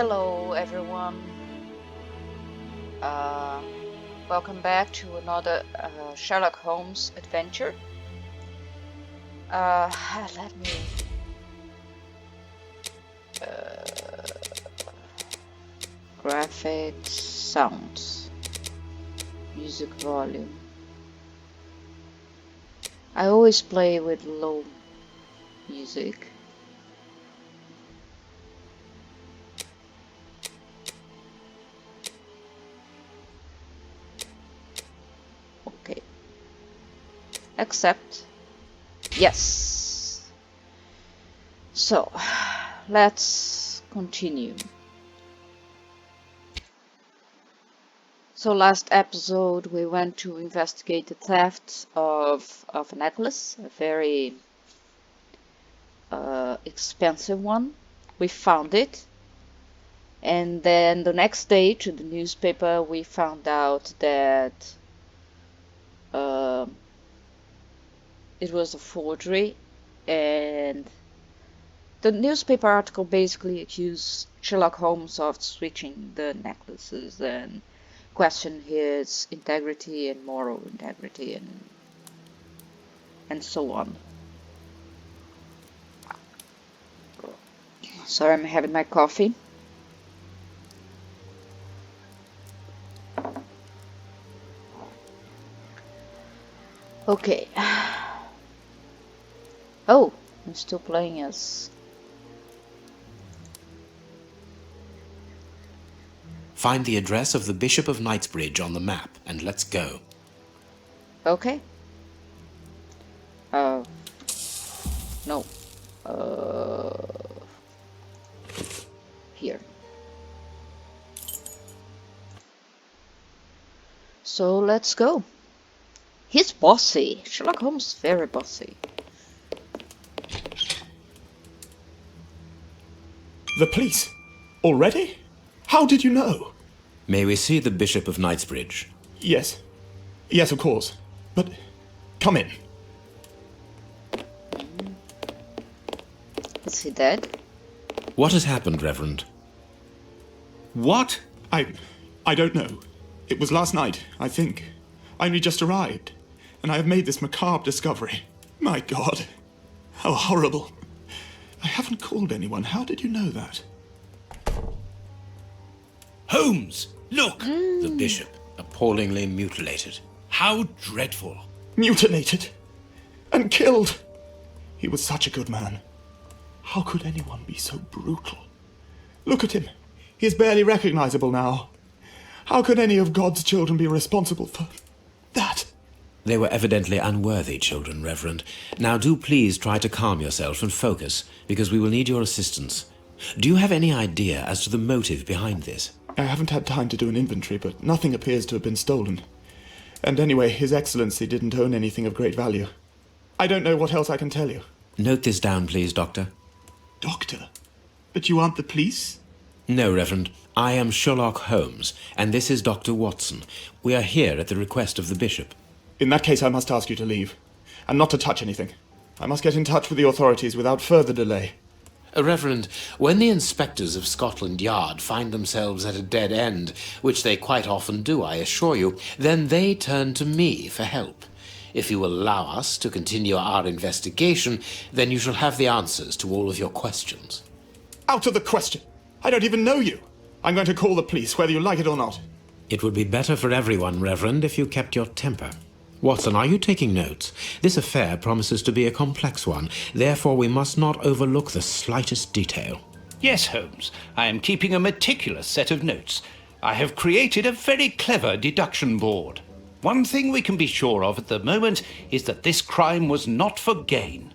Hello everyone, uh, welcome back to another Sherlock Holmes adventure. Let me graphics, sounds, music volume. I always play with low music. Okay. Accept. Yes. So, let's continue. So last episode we went to investigate the theft of a necklace, a very expensive one. We found it, and then the next day to the newspaper we found out that it was a forgery, and the newspaper article basically accused Sherlock Holmes of switching the necklaces and questioned his integrity and moral integrity and so on. Sorry, I'm having my coffee. Okay. Oh, I'm still playing as... Find the address of the Bishop of Knightsbridge on the map, and let's go. Okay. No. Here. So let's go. He's bossy. Sherlock Holmes is very bossy. The police? Already? How did you know? May we see the Bishop of Knightsbridge? Yes. Yes, of course. But come in. Is he dead? What has happened, Reverend? What? I don't know. It was last night, I think. I only just arrived, and I have made this macabre discovery. My God. How horrible. I haven't called anyone. How did you know that? Holmes! Look! The Bishop, appallingly mutilated. How dreadful. Mutilated. And killed. He was such a good man. How could anyone be so brutal? Look at him. He is barely recognizable now. How could any of God's children be responsible for that? They were evidently unworthy children, Reverend. Now do please try to calm yourself and focus, because we will need your assistance. Do you have any idea as to the motive behind this? I haven't had time to do an inventory, but nothing appears to have been stolen. And anyway, His Excellency didn't own anything of great value. I don't know what else I can tell you. Note this down, please, Doctor. Doctor? But you aren't the police? No, Reverend. I am Sherlock Holmes, and this is Dr. Watson. We are here at the request of the Bishop. In that case, I must ask you to leave, and not to touch anything. I must get in touch with the authorities without further delay. Reverend, when the inspectors of Scotland Yard find themselves at a dead end, which they quite often do, I assure you, then they turn to me for help. If you will allow us to continue our investigation, then you shall have the answers to all of your questions. Out of the question! I don't even know you! I'm going to call the police, whether you like it or not. It would be better for everyone, Reverend, if you kept your temper. Watson, are you taking notes? This affair promises to be a complex one. Therefore, we must not overlook the slightest detail. Yes, Holmes. I am keeping a meticulous set of notes. I have created a very clever deduction board. One thing we can be sure of at the moment is that this crime was not for gain.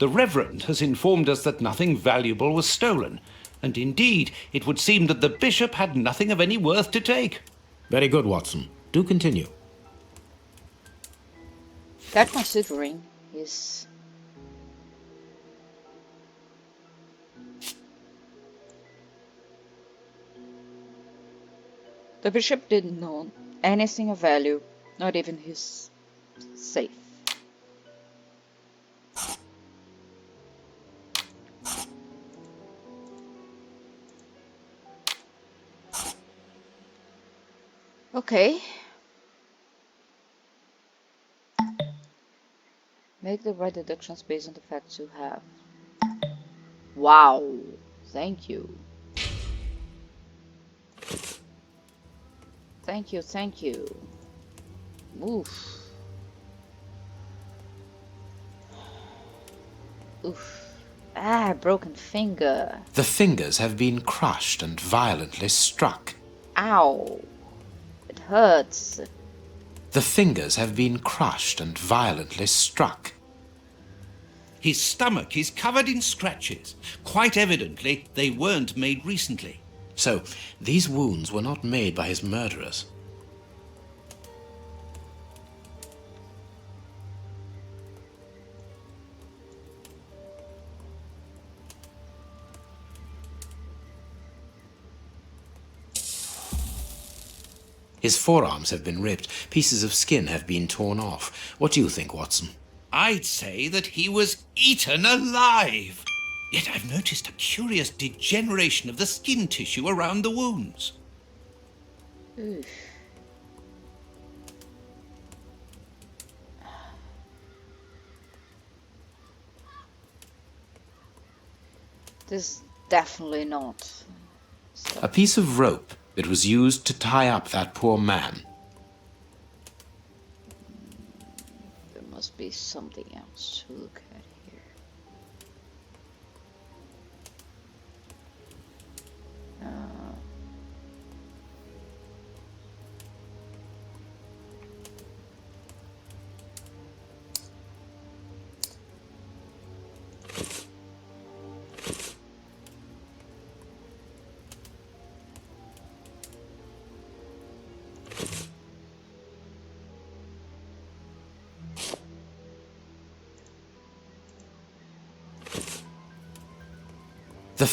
The Reverend has informed us that nothing valuable was stolen, and indeed, it would seem that the Bishop had nothing of any worth to take. Very good, Watson. Do continue. That considering is... The Bishop didn't know anything of value, not even his safe. Okay. Make the right deductions based on the facts you have. Wow. Thank you. Thank you, thank you. Oof. Oof. Ah, broken finger. The fingers have been crushed and violently struck. Ow. It hurts. The fingers have been crushed and violently struck. His stomach is covered in scratches. Quite evidently, they weren't made recently. So, these wounds were not made by his murderers. His forearms have been ripped. Pieces of skin have been torn off. What do you think, Watson? I'd say that he was eaten alive. Yet I've noticed a curious degeneration of the skin tissue around the wounds. Oof. This is definitely not. A piece of rope that was used to tie up that poor man. There must be something else to look at here. The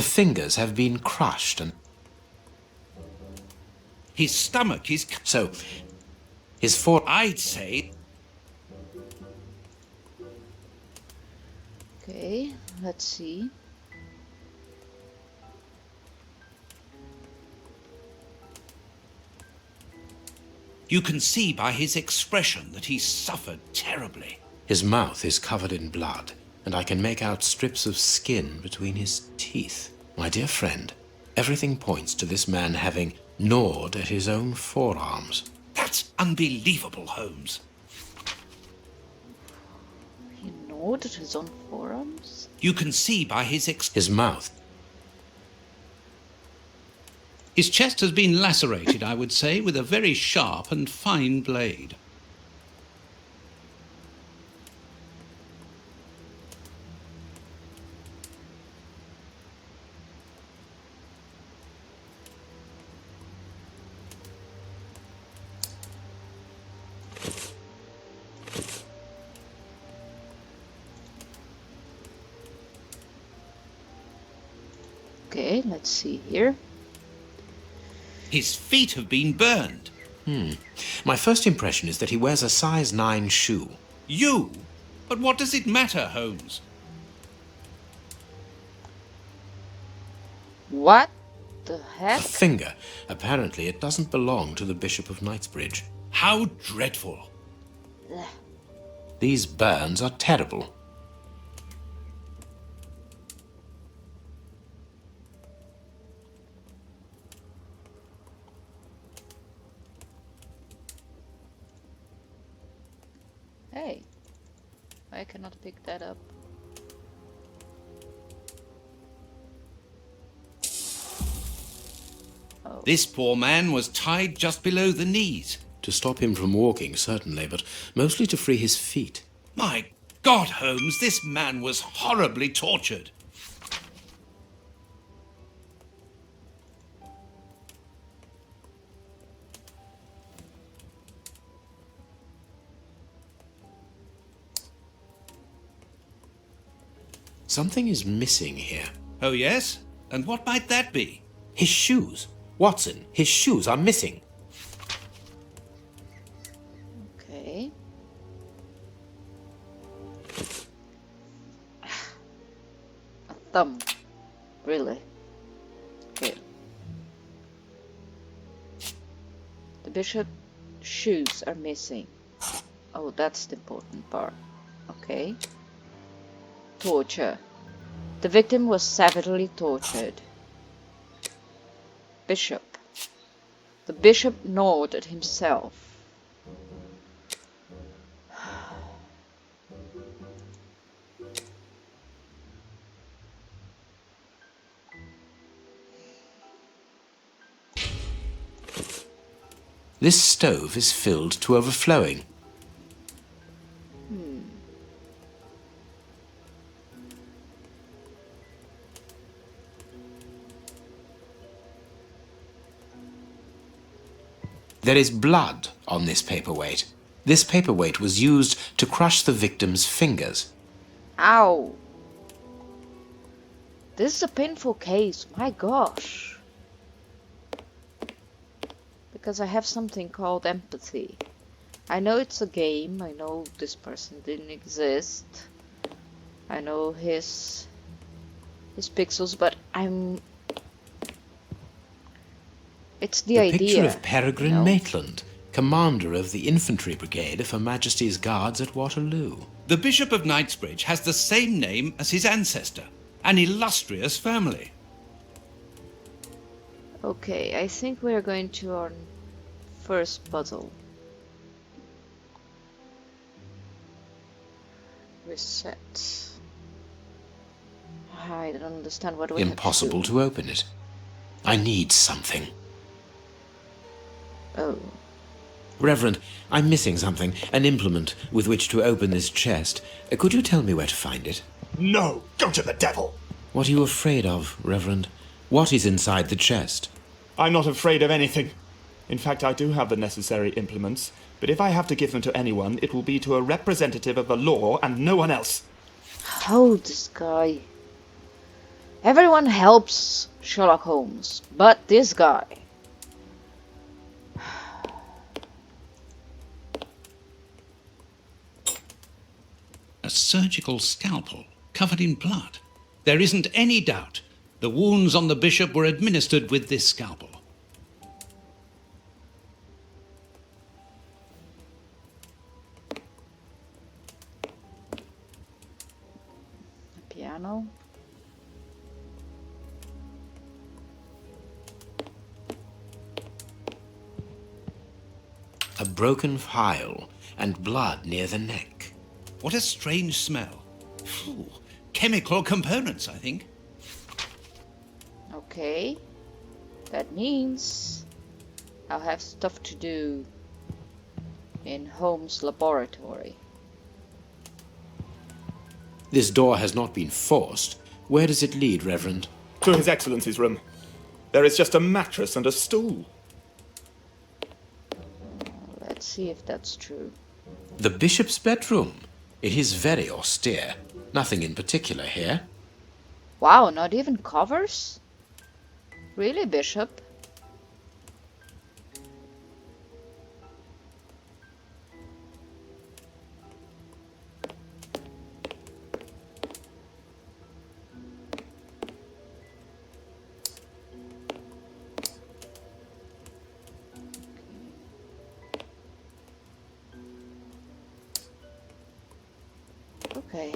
fingers have been crushed and His stomach is... so his I'd say... Okay, let's see. You can see by his expression that he suffered terribly. His mouth is covered in blood, and I can make out strips of skin between his teeth. My dear friend, everything points to this man having gnawed at his own forearms. That's unbelievable, Holmes. He gnawed at his own forearms? You can see by his His mouth. His chest has been lacerated, I would say, with a very sharp and fine blade. Okay, let's see here. His feet have been burned. My first impression is that he wears a size 9 shoe. You? But what does it matter, Holmes? What the A heck? finger. Apparently it doesn't belong to the Bishop of Knightsbridge. How dreadful. These burns are terrible. Hey, I cannot pick that up. Oh. This poor man was tied just below the knees. To stop him from walking, certainly, but mostly to free his feet. My God, Holmes, this man was horribly tortured. Something is missing here. Oh, yes? And what might that be? His shoes. Watson, his shoes are missing. Okay. A thumb. Really? bishop's shoes are missing. Oh, that's the important part. Okay. Torture. The victim was savagely tortured. Bishop. The bishop gnawed at himself. This stove is filled to overflowing. There is blood on this paperweight. This paperweight was used to crush the victim's fingers. Ow! This is a painful case, my gosh. Because I have something called empathy. I know it's a game, I know this person didn't exist. I know his pixels, but it's the idea. Picture of Peregrine you know? Maitland, commander of the infantry brigade of Her Majesty's Guards at Waterloo. The Bishop of Knightsbridge has the same name as his ancestor, an illustrious family. Okay, I think we're going to our first puzzle. Reset. I don't understand what we Impossible have to to open it. I need something. do. Oh. Reverend, I'm missing something, an implement with which to open this chest. Could you tell me where to find it? No, go to the devil! What are you afraid of, Reverend? What is inside the chest? I'm not afraid of anything. In fact, I do have the necessary implements, but if I have to give them to anyone, it will be to a representative of the law and no one else. Oh, this guy. Everyone helps Sherlock Holmes, but this guy. A surgical scalpel covered in blood. There isn't any doubt. The wounds on the bishop were administered with this scalpel. Piano. A broken phial and blood near the neck. What a strange smell. Phew. Chemical components, I think. Okay. That means I'll have stuff to do in Holmes' laboratory. This door has not been forced. Where does it lead, Reverend? To His Excellency's room. There is just a mattress and a stool. Let's see if that's true. The bishop's bedroom. It is very austere. Nothing in particular here. Wow, not even covers? Really, Bishop? Okay.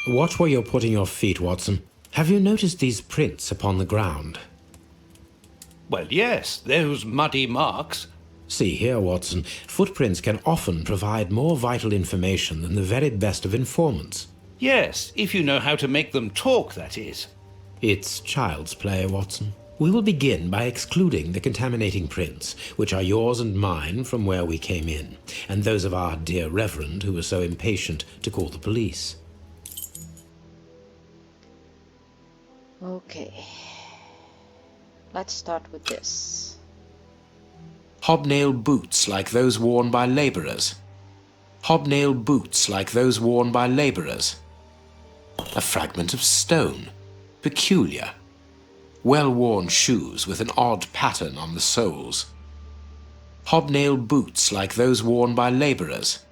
Watch where you're putting your feet, Watson. Have you noticed these prints upon the ground? Well, yes, those muddy marks. See here, Watson. Footprints can often provide more vital information than the very best of informants. Yes, if you know how to make them talk, that is. It's child's play, Watson. We will begin by excluding the contaminating prints, which are yours and mine from where we came in, and those of our dear Reverend who was so impatient to call the police. Okay. Let's start with this. Hobnail boots like those worn by labourers. Hobnail boots like those worn by labourers. A fragment of stone. Peculiar. Well-worn shoes with an odd pattern on the soles. Hobnail boots like those worn by labourers.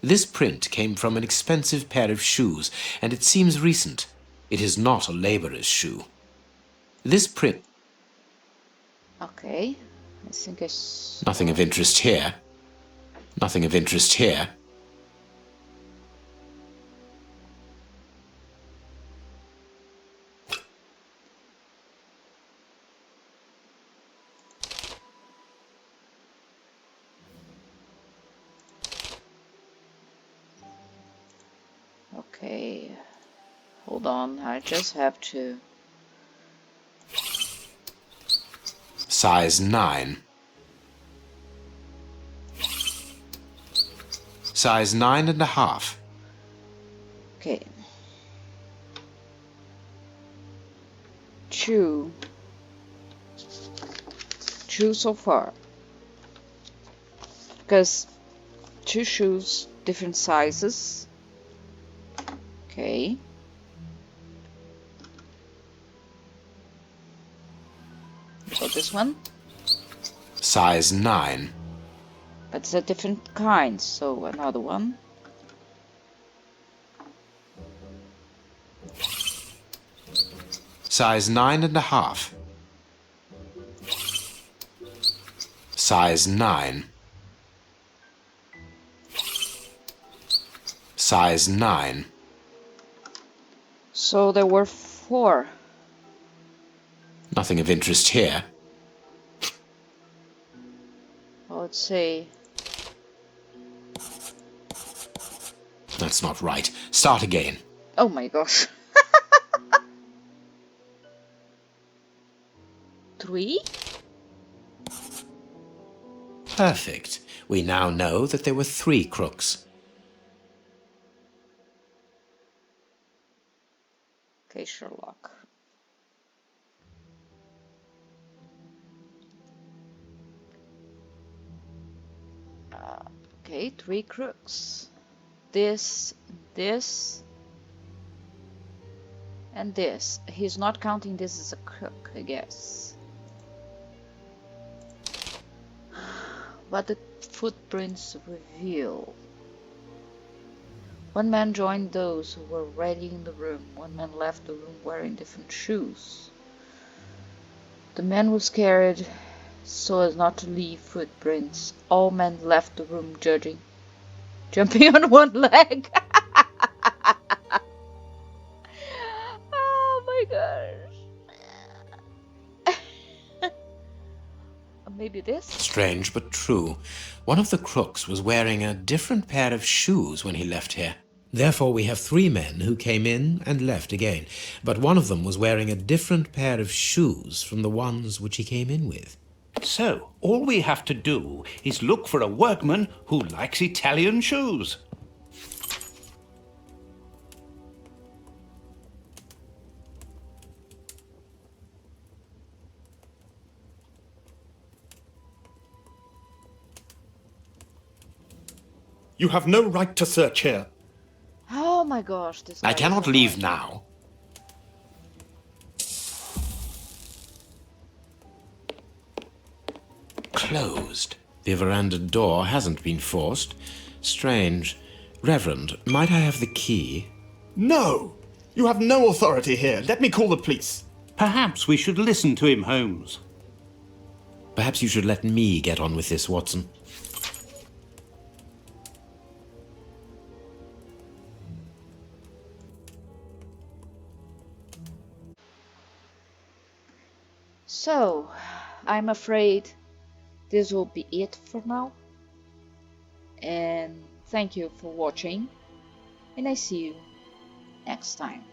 This print came from an expensive pair of shoes, and it seems recent. It is not a laborer's shoe. This print... Okay. I think I saw... Nothing of interest here. Nothing of interest here. Okay. Hold on, I just have to... Size 9. Size 9.5. Okay. Two so far. Because 2 shoes, different sizes. Okay. So this one, Size 9. but it's a different kind, so another one. Size 9.5. Size 9. Size 9. So there were 4. Nothing of interest here. Let's say That's not right. Start again. oh my gosh. 3? Perfect. We now know that there were 3 crooks. Okay, Sherlock. Okay, 3 crooks. This, and this. He's not counting this as a crook, I guess. What the footprints reveal. One man joined those who were already in the room. One man left the room wearing different shoes. The man was carried so as not to leave footprints. All men left the room jumping on one leg. Oh my gosh. Maybe this? Strange but true. One of the crooks was wearing a different pair of shoes when he left here. Therefore we have 3 men who came in and left again, but one of them was wearing a different pair of shoes from the ones which he came in with. So, all we have to do is look for a workman who likes Italian shoes. You have no right to search here. Oh my gosh, this I guy cannot is leave annoying. now. Closed. The veranda door hasn't been forced. Strange. Reverend, might I have the key? No! You have no authority here. Let me call the police. Perhaps we should listen to him, Holmes. Perhaps you should let me get on with this, Watson. So, I'm afraid this will be it for now. And thank you for watching. And I see you next time.